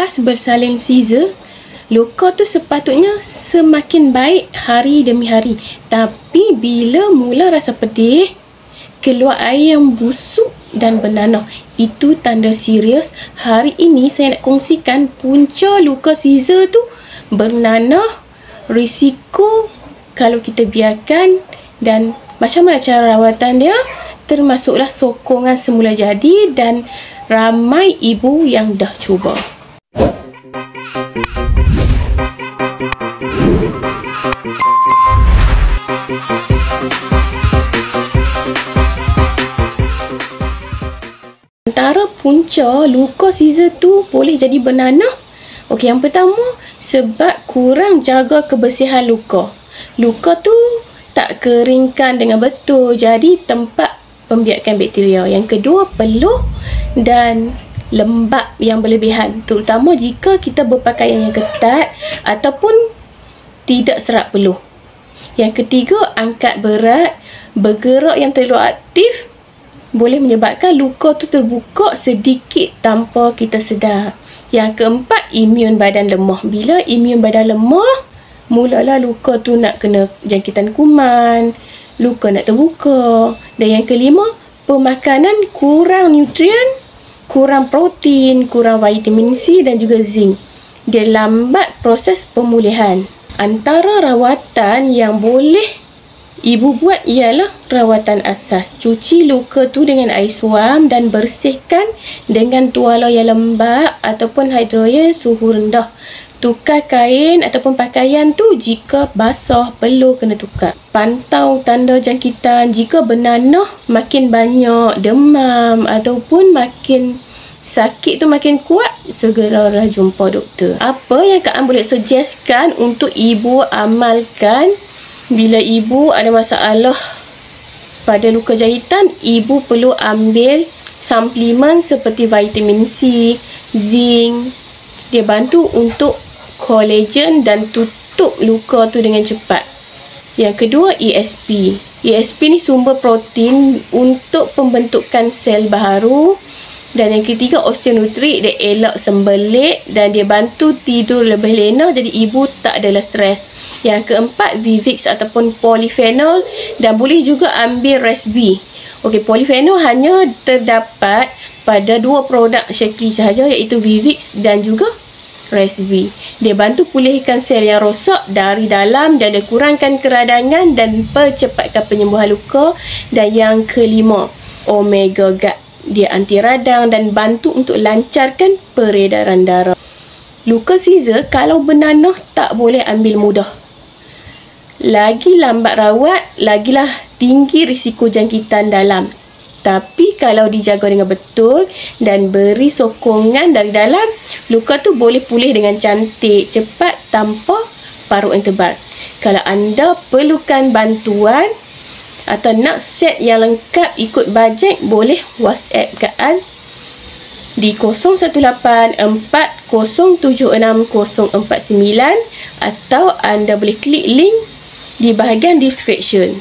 selepas bersalin Caesar, luka tu sepatutnya semakin baik hari demi hari. Tapi bila mula rasa pedih, keluar air yang busuk dan bernanah, itu tanda serius. Hari ini saya nak kongsikan punca luka Caesar tu bernanah, risiko kalau kita biarkan, dan macam mana cara rawatan dia, termasuklah sokongan semula jadi, dan ramai ibu yang dah cuba. Antara punca luka Caesar tu boleh jadi bernanah. Okey, yang pertama, sebab kurang jaga kebersihan luka. Luka tu tak keringkan dengan betul, jadi tempat pembiakan bakteria. Yang kedua, peluh dan lembab yang berlebihan, terutama jika kita berpakaian yang ketat ataupun tidak serap peluh. Yang ketiga, angkat berat, bergerak yang terlalu aktif boleh menyebabkan luka tu terbuka sedikit tanpa kita sedar. Yang keempat, imun badan lemah. Bila imun badan lemah, mulalah luka tu nak kena jangkitan kuman, luka nak terbuka. Dan yang kelima, pemakanan kurang nutrien, kurang protein, kurang vitamin C dan juga zinc. Dia lambat proses pemulihan. Antara rawatan yang boleh ibu buat ialah rawatan asas. Cuci luka tu dengan air suam dan bersihkan dengan tuala yang lembab ataupun hidrogen suhu rendah. Tukar kain ataupun pakaian tu jika basah, perlu kena tukar. Pantau tanda jangkitan. Jika bernanah makin banyak, demam ataupun makin sakit tu makin kuat, segeralah jumpa doktor. Apa yang Kak An boleh suggestkan untuk ibu amalkan bila ibu ada masalah pada luka jahitan? Ibu perlu ambil suplemen seperti vitamin C, zinc. Dia bantu untuk kolagen dan tutup luka tu dengan cepat. Yang kedua, ESP. ESP ni sumber protein untuk pembentukan sel baharu. Dan yang ketiga, osteonutrik. Dia elak sembelit dan dia bantu tidur lebih lena, jadi ibu tak adalah stres. Yang keempat, Vivix ataupun polyphenol, dan boleh juga ambil Resby. Okey, polyphenol hanya terdapat pada 2 produk Shaklee sahaja, iaitu Vivix dan juga Resby. Dia bantu pulihkan sel yang rosak dari dalam dan dia kurangkan keradangan dan percepatkan penyembuhan luka. Dan yang kelima, Omega Guard. Dia anti radang dan bantu untuk lancarkan peredaran darah. Luka Caesar kalau bernanah tak boleh ambil mudah. Lagi lambat rawat, lagilah tinggi risiko jangkitan dalam. Tapi kalau dijaga dengan betul dan beri sokongan dari dalam, luka tu boleh pulih dengan cantik, cepat, tanpa parut yang tebal. Kalau anda perlukan bantuan atau nak set yang lengkap ikut bajet, boleh WhatsApp Kak An di 01840760049, atau anda boleh klik link di bahagian description.